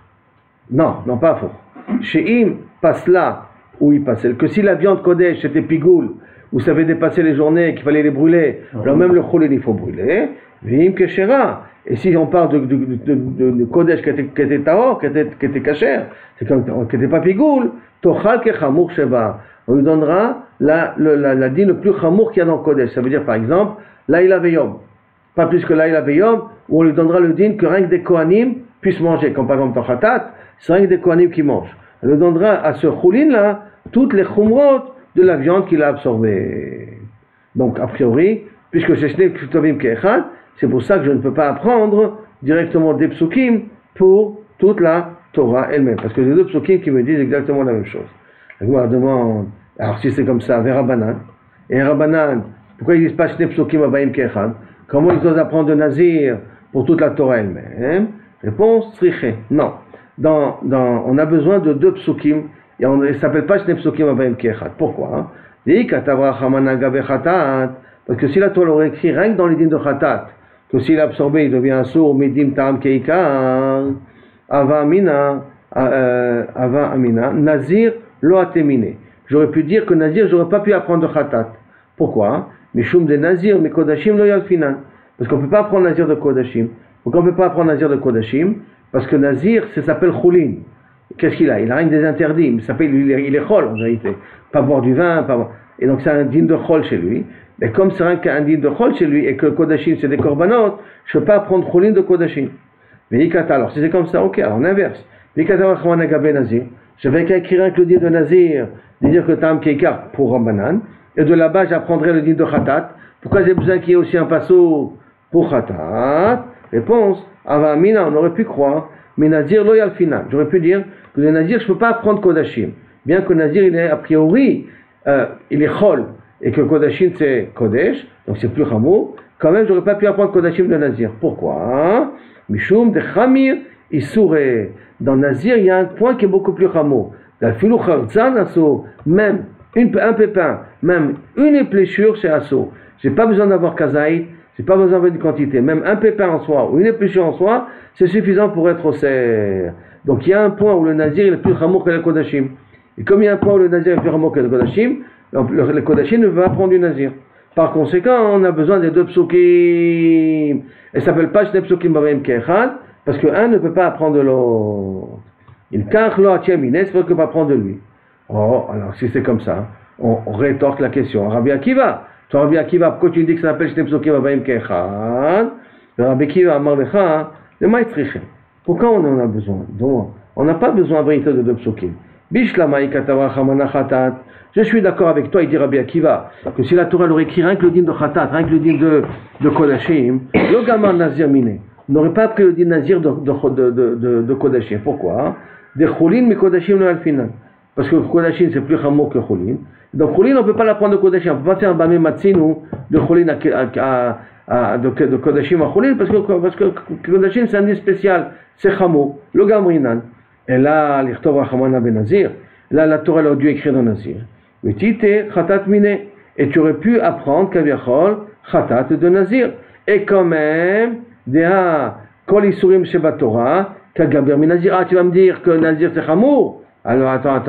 Non, pas faux. Chez Im passe là où il passait. Que si la viande kodesh était pigoule, où ça avait dépassé les journées, qu'il fallait les brûler, alors même le choulin il faut brûler. Vim keshera. Et si on parle de kodesh qui était tahor, qui était kasher, c'est comme qui n'était pas pigoule, tochal kechamour sheba. On lui donnera la dîne le plus chamour qu'il y a dans le kodesh. Ça veut dire par exemple, laïla veyom. Pas plus que laïla veyom, où on lui donnera le dîne que rien que des kohanim puissent manger. Comme par exemple dans Khatat, c'est rien que des kohanim qui mangent. On lui donnera à ce choulin là toutes les chumrot de la viande qu'il a absorbée. Donc a priori, puisque c'est Shnei Ktuvim Ke'echad, c'est pour ça que je ne peux pas apprendre directement des psukim pour toute la Torah elle-même. Parce que j'ai deux psukim qui me disent exactement la même chose. Donc moi je demande, alors si c'est comme ça, vers Rabbanan, et Rabbanan, pourquoi ils disent pas Shnei Psukim Abayim Ke'echad? Comment ils osent apprendre de Nazir pour toute la Torah elle-même? Réponse, Striché. Non. On a besoin de deux psukim, et on ne s'appelle pas Shnei Psukim Abayim Ke'echad. Pourquoi? Parce que si la Torah aurait écrit rien que dans les dîmes de Khatat, que s'il est absorbé, il devient un sourd, Midim Tam Keikar, Ava Amina, Nazir Lo Atemine. J'aurais pu dire que Nazir, j'aurais pas pu apprendre de Khatat. Pourquoi? Mishum de Nazir, mais Kodashim Lo Yalfinan. Parce qu'on ne peut pas apprendre Nazir de Kodashim. Pourquoi on ne peut pas apprendre Nazir de Kodashim? Parce que Nazir, ça s'appelle Choulin. Qu'est-ce qu'il a? Il a rien que des interdits. Il est chol en vérité. Pas boire du vin, pas boire. Et donc c'est un dîme de chol chez lui. Mais comme c'est rien qu'un dîme de chol chez lui et que Kodashim c'est des korbanot, je ne peux pas apprendre Choulin de Kodashim. Mais Ikata, alors si c'est comme ça, ok, alors on inverse. Ikata Rachman Agabé Nazir. J'avais qu'à écrire un que le dîme de Nazir, de dire que Tam Keikar pour Rabbanan. Et de là-bas j'apprendrai le dîme de Khatat. Pourquoi j'ai besoin qu'il y ait aussi un passo pour Khatat? Réponse, Ava Amina, on aurait pu croire. Mais Nazir lo yalfinan. J'aurais pu dire que le Nazir, je ne peux pas apprendre Kodashim. Bien que Nazir, il est a priori, il est chol, et que Kodashim c'est Kodesh, donc c'est plus chamour, quand même, j'aurais pas pu apprendre Kodashim de Nazir. Pourquoi? Mishum de Chamir, Issouré. Dans Nazir, il y a un point qui est beaucoup plus chamour. Dans Filou Khartzan, Asso, même un pépin, même une épléchure, c'est Asso. J'ai pas besoin d'avoir Kazaït. J'ai pas besoin d'une quantité, même un pépin en soi ou une épluchure en soi, c'est suffisant pour être au cerf. Donc il y a un point où le Nazir est plus chamour que le Kodashim. Et comme il y a un point où le Nazir est plus chamour que le Kodashim, le Kodashim ne veut pas prendre du Nazir. Par conséquent, on a besoin des deux psukim. Elle s'appelle pas Shnei Psukim Abayim Ke'echad, parce qu'un ne peut pas apprendre de l'autre. Il kach lo atiyamine, c'est parce qu'il ne peut pas prendre de lui. Oh, alors si c'est comme ça, on rétorque la question. Rabbi Akiva. Rabbi Akiva, pourquoi tu dis que ça s'appelle Shnei Psukim Abayim Ke'echad? Rabbi Akiva amar lecha, le ma'etrichem. Pourquoi on en a besoin? Donc, on n'a pas besoin en vérité de deux psukim. Bishlama ikatava chamana khatat. Je suis d'accord avec toi, il dit Rabbi Akiva, que si la Torah aurait écrit rien que le din de khatat, rien que le din de Kodashim, le gamin nazir miné, on n'aurait pas appris le din nazir de Kodashim. Pourquoi? Des choulin, mais Kodashim le alfinan. Parce que Kodashim c'est plus chamour que choulin. Donc choulin, on ne peut pas l'apprendre de Kodashim. On ne peut pas faire un bamé matzin ou de choulin de Kodashim à choulin, parce que Kodashim c'est un din spécial, c'est chamour, le gamrinan. Et là, l'Ichtov Rachamana ben Nazir, là la Torah aurait dû écrire dans Nazir. Mais tite khatat mine, et tu aurais pu apprendre kaviachol khatat de Nazir. Et quand même, deha kol isurim sheba Torah, kagaber min Nazir. Ah, tu vas me dire que Nazir c'est chamour? Alors attends.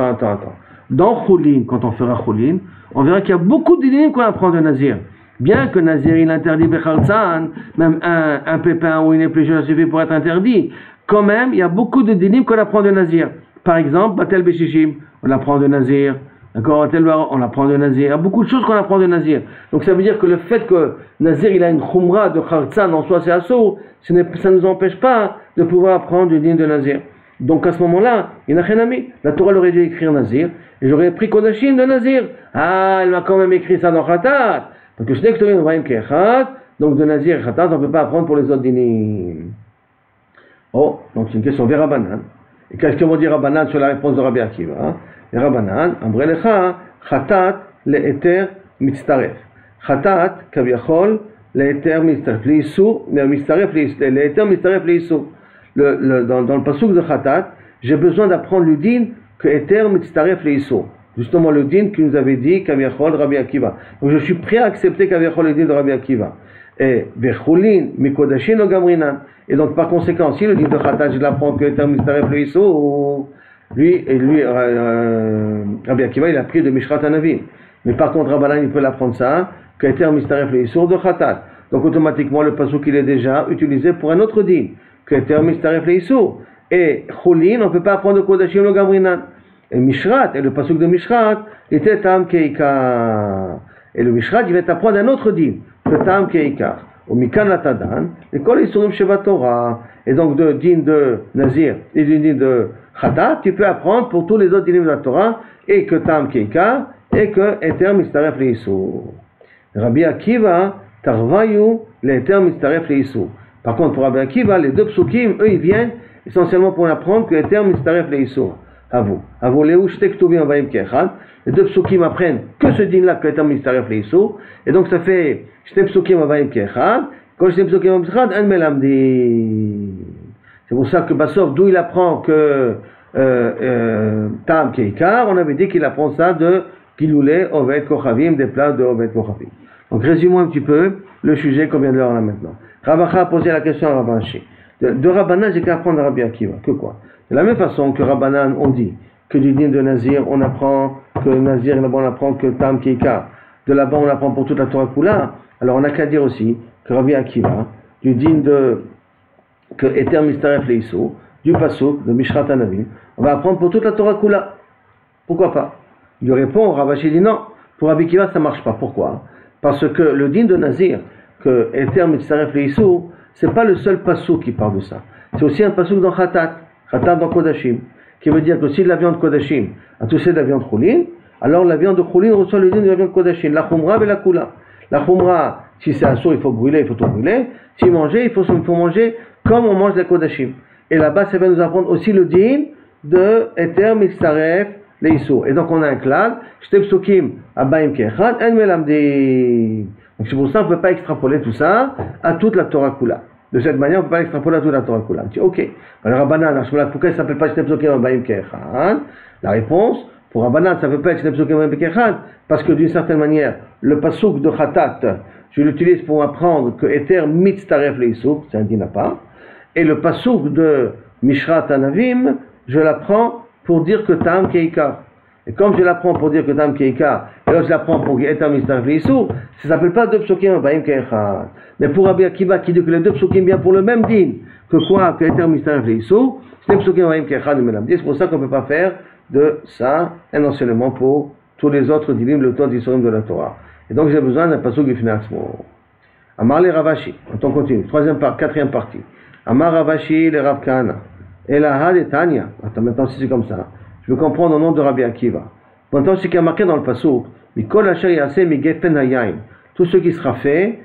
Dans Choulin, quand on fera Choulin, on verra qu'il y a beaucoup de dinim qu'on apprend de Nazir. Bien que Nazir il interdit Bechartzan, même un pépin ou une épluchure suffit pour être interdit. Quand même, il y a beaucoup de dinim qu'on apprend de Nazir. Par exemple, Batel Beshishim, on apprend de Nazir. D'accord, on apprend de Nazir. Il y a beaucoup de choses qu'on apprend de Nazir. Donc ça veut dire que le fait que Nazir il a une khumra de Khartzan en soi c'est assour, ça ne nous empêche pas de pouvoir apprendre du din de Nazir. Donc à ce moment-là, il n'y a rien à mis. La Torah aurait dû écrire Nazir, et j'aurais pris Kodashim de Nazir. Ah, elle m'a quand même écrit ça dans Khatat. Parce que Shnei Ktuvim Abayim Ke'echad, donc de Nazir et Khatat, on ne peut pas apprendre pour les autres dinim. Oh, donc c'est une question vers Rabbanan. Et qu'est-ce que vont dire Rabbanan sur la réponse de Rabbi Akiva? Et Rabbanan, Ambrelecha, Khatat, le Eter, Mitztaref. Khatat, kaviachol, l'éter mistaref l'issou, l'éter mistaref l'issou. Dans le pasuk de Khatat, j'ai besoin d'apprendre le din que éter mistaref l'issou. Justement le din qui nous avait dit kaviachol Rabbi Akiva. Donc je suis prêt à accepter kaviachol le din de Rabbi Akiva. Et vechulin mikodashin o gamrinan. Et donc par conséquent, si le din de Khatat, je l'apprends que éter mistaref l'issou, lui, Rabbi Akiva, il a pris de Mishrat Hanavim. Mais par contre, Rabbanan, il peut l'apprendre ça, qu'Eter Mistaref l'Issour de Khatat. Donc automatiquement, le pasuk, il est déjà utilisé pour un autre din, qu'Eter Mistaref l'Issour. Et Chulin, on ne peut pas apprendre de Kodashim le Gamrinan. Et Mishrat, et le pasuk de Mishrat, était Tam Keikar. Et le Mishrat, il va t'apprendre un autre din, que Tam Keikar. Au Mikan Latadan, et Kol Isurim Sheva Torah. Et donc, de din de Nazir et du din de Khatat, tu peux apprendre pour tous les autres dinim de la Torah, et que Tam Keikar, et que Eter Mistaref l'Issour. Rabbi Akiva, Tarvayu, l'Eter Mistaref l'Issour. Par contre, pour Rabbi Akiva, les deux psukim, eux, ils viennent essentiellement pour apprendre que Eter Mistaref l'Issour. Avo Leu Shtek Tuvim Vaim Kechad. Les deux psukim apprennent que ce din-là, que Eter Mistaref l'Issour. Et donc, ça fait Shtek Psukim Vaim Kechad. Quand Shtek Psukim Vaim Kechad, En Melamdi. C'est pour ça que Bassov, d'où il apprend que Tam Keikar, on avait dit qu'il apprend ça de Giloulé, Oved Kochavim, des plats de Oved Kochavim. Donc résumons un petit peu le sujet qu'on vient de voir là maintenant. Ravacha a posé la question à Rabbanchi. De Rabbanan, j'ai qu'à apprendre à Rabbi Akiva. Que quoi? De la même façon que Rabbanan, on dit que du din de Nazir, on apprend que Nazir, là-bas on apprend que Tam Keikar. De là-bas on apprend pour toute la Torah Kula. Alors on n'a qu'à dire aussi que Rabbi Akiva, du din de que Eter Mistaref l'Issou, du pasuk de Mishrat Hanavim, on va apprendre pour toute la Torah Kula. Pourquoi pas? Il lui répond, Ravashi dit non, pour Rabbi Akiva ça ne marche pas. Pourquoi? Parce que le din de Nazir, que Eter Mistaref l'Issou, c'est pas le seul pasuk qui parle de ça. C'est aussi un pasuk dans Khatat dans Kodashim, qui veut dire que si la viande Kodashim a touché de la viande Choulin, alors la viande de Choulin reçoit le din de la viande Kodashim, la Khumra et la Kula. La Khumra, si c'est assour, il faut brûler, il faut tout brûler. Si manger, il faut manger comme on mange la Kodashim. Et là-bas, ça va nous apprendre aussi le din de Eter Mistaref l'Issou. Et donc on a un klal, Shtep Psukim Abaim Kechad, En Melamdi. Donc c'est pour ça qu'on ne peut pas extrapoler tout ça à toute la Torah Kula. De cette manière, on ne peut pas l'extrapoler à toute la Torah Kula. On dit, ok, alors Rabbanan, pourquoi ça ne s'appelle pas Shtep Psukim Abaim Kechad? La réponse, pour Rabbanan, ça ne peut pas être Shtep Psukim Abaim Kechad, parce que d'une certaine manière, le pasuk de Khatat, je l'utilise pour apprendre que Eter Mitztaref l'Issou, c'est un din à part, et le pasuk de Mishrat Hanavim, je l'apprends pour dire que Tam Keikar. Et comme je l'apprends pour dire que Tam Keikar, et là je l'apprends pour Eter Mistaref l'Issou, ça ne s'appelle pas deux psukim Abaim Kechad. Mais pour Rabbi Akiva qui dit que les deux psukim viennent pour le même din, que quoi? Que Eter Mistaref l'Issou, c'est psukim Abaim Kechad de Melamdi. C'est pour ça qu'on ne peut pas faire de ça un enseignement pour tous les autres dinim, le temps d'Issorim de la Torah. Et donc j'ai besoin d'un pasuk Gifnatzmo. Amar le Ravashi, on continue, quatrième partie. Amar Ravashi le Rav Kahana. Elahad et Tanya. Attends, maintenant si c'est comme ça, je veux comprendre au nom de Rabbi Akiva. Maintenant, ce qui a marqué dans le pasuk, Mikol Asher Yaseh Migefen Hayayin, tout ce qui sera fait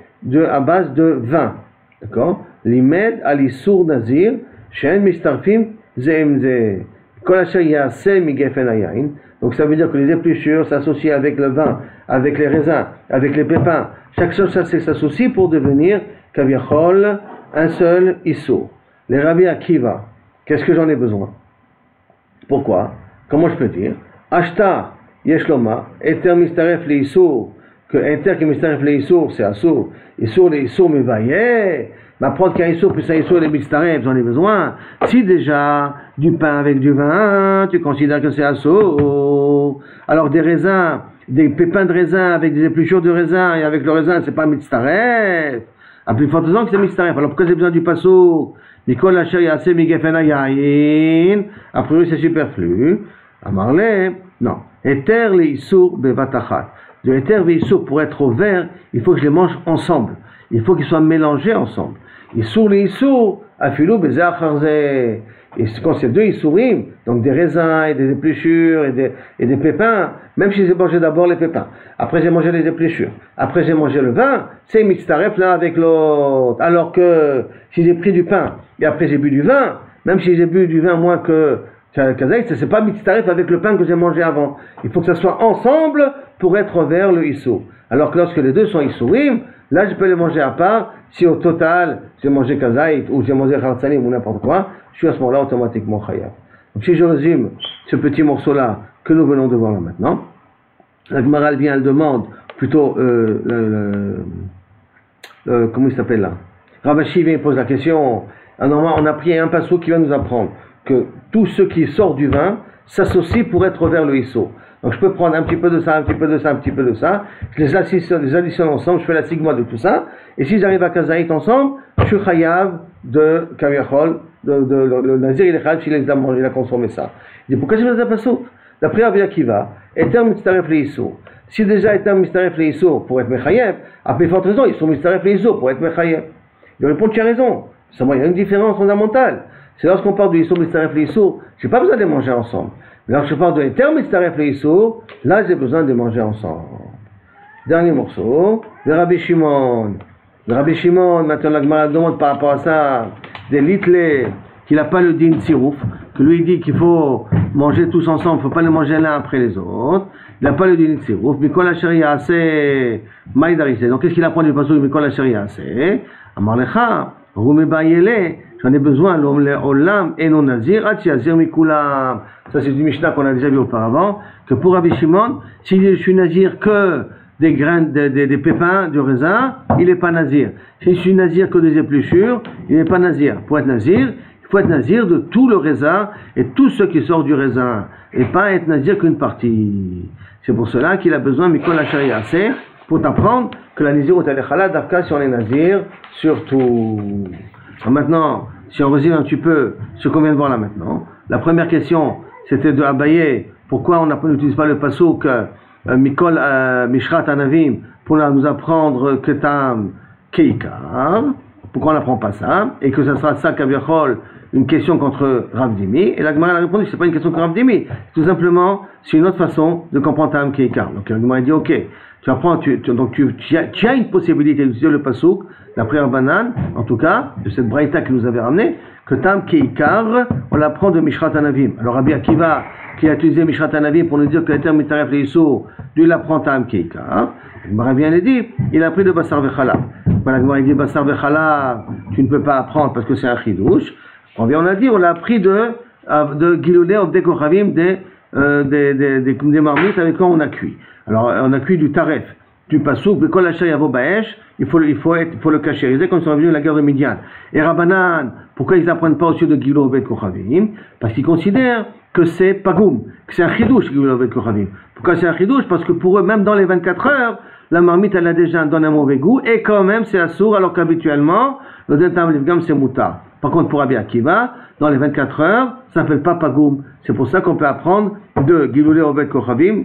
à base de vin. D'accord? Limed Alisur Nazir, Shen Mistarfim Zeem Ze. Mikol Asher Yaseh Migefen Hayayin. Donc ça veut dire que les épluchures s'associent avec le vin, avec les raisins, avec les pépins. Chaque chose s'associe pour devenir Kaviachol, un seul Issur. Les Rabbi Akiva. Qu'est-ce que j'en ai besoin? Pourquoi? Comment je peux dire? Ashta, Yeshloma, Eter Mistaref l'Issur, que Eter qui Mistaref l'Issur, c'est Assur. Issur, l'Issur m'évaillait. M'apprendre qu'un Issur plus un Issur, les Mistaref, j'en ai besoin. Si déjà, du pain avec du vin, tu considères que c'est Assur. Alors des raisins, des pépins de raisin avec des épluchures de raisin, et avec le raisin, c'est pas Mistaref. À plus forte raison que c'est Mistaref. Alors pourquoi j'ai besoin du pasuk? Mikol Asher Yaseh Migefen Hayayin. A priori, c'est superflu. Amarle, non. Eter l'Issur bevatachat. De Eter l'Issur, pour être au vert, il faut que je les mange ensemble. Il faut qu'ils soient mélangés ensemble. Issur l'Issur, afilou beze acharze. Et quand c'est deux Issurim, donc des raisins et des épluchures et des pépins, même si j'ai mangé d'abord les pépins, après j'ai mangé les épluchures, après j'ai mangé le vin, c'est mitzaref l'un avec l'autre. Alors que si j'ai pris du pain et après j'ai bu du vin, même si j'ai bu du vin moins que Kazaï, c'est pas mitzaref avec le pain que j'ai mangé avant. Il faut que ça soit ensemble pour être vers le Issour. Alors que lorsque les deux sont Issourim, là je peux les manger à part. Si au total j'ai mangé Kazaït ou j'ai mangé Khartsanim ou n'importe quoi, je suis à ce moment-là automatiquement Chayav. Donc si je résume ce petit morceau-là que nous venons de voir là maintenant, la Gemara vient, elle demande plutôt comment il s'appelle là, Ravashi vient et pose la question. Normalement, on a pris un passage qui va nous apprendre que tout ce qui sort du vin s'associe pour être vers le Issur. Donc je peux prendre un petit peu de ça, un petit peu de ça, un petit peu de ça, je les additionne ensemble, je fais la sigma de tout ça, et si j'arrive à Kazaït ensemble, je suis chayav de Kaviachol, le Nazir il est chayav s'il a consommé ça. Il dit pourquoi je fais un passage? D'après Rabbi Akiva, Eter Mitzaref le Issur. Si déjà Eter Mitzaref le Issur pour être Mechayev, à plus forte raison, ils sont Mitzaref le Issur pour être Mechayev. Il répond tu as raison, seulement il y a une différence fondamentale. C'est lorsqu'on parle du Issur Mitzaref le Issur, je n'ai pas besoin de les manger ensemble. Mais lorsque je parle de Eter Mitzaref le Issur, là j'ai besoin de les manger ensemble. Dernier morceau, le Rabbi Shimon. Le Rabbi Shimon, maintenant la Gemara demande par rapport à ça, des litlés, qu'il n'a pas le din tsirouf, que lui dit qu'il faut manger tous ensemble, il ne faut pas les manger l'un après les autres. Il n'a pas le din tsirouf. Mikol asher ya'aseh maïdarise. Donc qu'est-ce qu'il apprend du passage Mikol asher ya'aseh? Amar lecha, rumé bayele, j'en ai besoin, l'olam et non nazir, atiyazir mikulam. Ça c'est du Mishnah qu'on a déjà vu auparavant, que pour Rabbi Shimon, si je suis nazir que des graines, des pépins de raisin, il n'est pas nazir. Si je suis nazir que des épluchures, il n'est pas nazir. Pour être nazir, il faut être nazir de tout le raisin et tout ce qui sort du raisin, et pas être nazir qu'une partie. C'est pour cela qu'il a besoin, Mikol asher ya'aseh, pour t'apprendre que la nazir est alechala d'Afka si on est nazir, surtout. Alors maintenant, si on résume un petit peu ce qu'on vient de voir là maintenant, la première question, c'était de Abaye, pourquoi on n'utilise pas le pasuk Mikol Mishrat Anavim pour nous apprendre Ketam Keikar, pourquoi on n'apprend pas ça, et que ça sera ça Kaviachol, une question contre Rav Dimi, et la Gemara a répondu que ce n'est pas une question contre Rav Dimi, tout simplement c'est une autre façon de comprendre Tam Keikar. Donc la Gemara a dit ok, tu apprends, tu as une possibilité d'utiliser le pasuk d'après Rabbanan, en tout cas de cette braïta que nous avait ramené, que Tam Keikar on l'apprend de Mishrat Anavim. Alors Rabbi Akiva qui a utilisé Mishrat Anavim pour nous dire que le terme Mitaref le Issur, lui il apprend Tam Keikar. La Gemara vient le dire, il a appris de Basar Vechalab. La Gemara dit Basar Vechalab, tu ne peux pas apprendre parce que c'est un chidouche. On a dit, on l'a appris de Giloulé Obdek Kochavim, des marmites avec quoi on a cuit. Alors, on a cuit du taref, du pasouk, mais quand la chair yavo baesh, il faut le cachériser comme ils sont revenus de la guerre de Midian. Et Rabbanan, pourquoi ils n'apprennent pas au-dessus de Giloulé Obdek Kochavim? Parce qu'ils considèrent que c'est pagoum, que c'est un chidouche, Giloulé Obdek Kochavim. Pourquoi c'est un chidouche? Parce que pour eux, même dans les 24 heures, la marmite, elle a déjà donné un mauvais goût, et quand même, c'est assour, alors qu'habituellement, le dentam livgam, c'est moutar. Par contre, pour Rabbi Akiva, dans les 24 heures, ça s'appelle pas pagoum. C'est pour ça qu'on peut apprendre de Giloulé Obed Kochavim,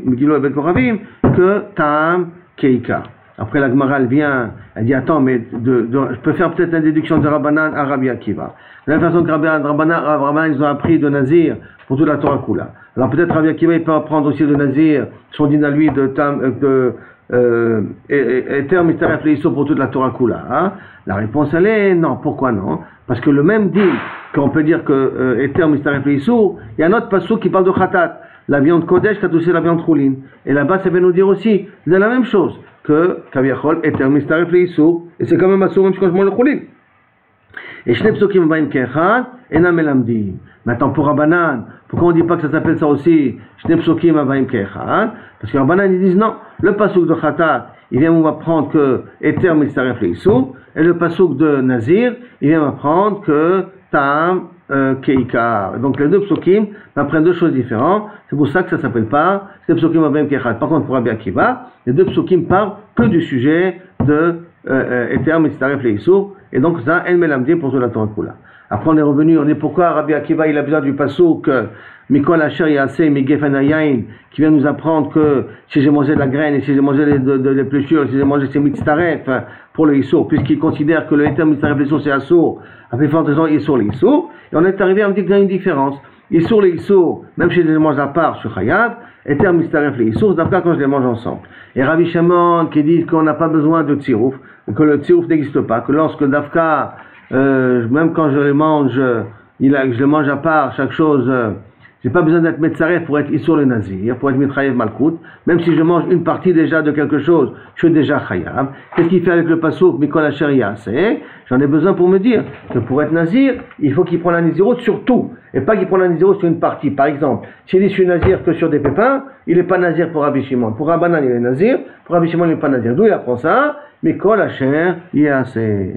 que Ta'am Keika. Après, la Gemara, elle vient, elle dit, attends, mais je peux faire peut-être la déduction de Rabbanan à Rabbi Akiva. De la même façon que Rabbanan, ils ont appris de Nazir pour toute la Torah Kula. Alors peut-être Rabbi Akiva, il peut apprendre aussi de Nazir, son din à lui Eter Mitaref le Issur pour toute la Torah Kula. Hein? La réponse, elle est non. Pourquoi non? Parce que le même dit qu'on peut dire que Eter Mitaref le Issur, il y a un autre passage qui parle de Khatat, la viande Kodesh qui a touché la viande Choulin. Et là-bas, ça vient nous dire aussi de la même chose que Kaviachol Eter Mitaref le Issur, et c'est quand même assour même quand je mange le Choulin. Et Shnei Psukim Baim Kechad, Enam Elamdim. Maintenant, pour Rabbanan, pourquoi on ne dit pas que ça s'appelle ça aussi Shnei Psukim Baim Kechad? Parce que Rabbanan, ils disent non, le pasuk de Khatat, il vient m'apprendre que Eter Mitzaref le Issur, et le pasuk de Nazir, il vient m'apprendre que Ta'am Keikar. Donc les deux psukim m'apprennent deux choses différentes, c'est pour ça que ça ne s'appelle pas Shnei Psukim Baim Kechad. Par contre, pour Rabbi Akiva, les deux psukim parlent que du sujet de Eter Mitzaref le Issur, et donc ça, El Melamdim pour toute la Torah Kula. Après on est revenu, on est pourquoi Rabbi Akiva il a besoin du pasuk Mikol Asher Yaseh Migefen Hayayin, qui vient nous apprendre que si j'ai mangé de la graine et si j'ai mangé de l'épluchure, si j'ai mangé ces mitzaref pour le Issur, puisqu'il considère que le Eter Mitzaref le Issur c'est Assur, à plus forte raison Issur le Issur, et on est arrivé à me dire qu'il y a une différence. Issur le Issur, même si je les mange à part sur Chayav, Eter Mitzaref le Issur, c'est d'accord quand je les mange ensemble. Et Rabbi Shimon qui dit qu'on n'a pas besoin de tsirouf, que le tsirouf n'existe pas, que lorsque Dafka, même quand je les mange, je les mange à part, chaque chose, J'ai pas besoin d'être Metzaref pour être Issour le Nazir, pour être Mitrayev Malkout. Même si je mange une partie déjà de quelque chose, je suis déjà Chayav. Qu'est-ce qu'il fait avec le Passouk Mikol Asher Yaseh? J'en ai besoin pour me dire que pour être Nazir, il faut qu'il prenne la Naziroute sur tout. Et pas qu'il prenne la Naziroute sur une partie. Par exemple, s'il dit je suis Nazir que sur des pépins, il n'est pas Nazir pour Rabbi Shimon. Pour Rabbanan, il est Nazir. Pour Rabbi Shimon, il n'est pas Nazir. D'où il apprend ça Mikol Asher Yaseh.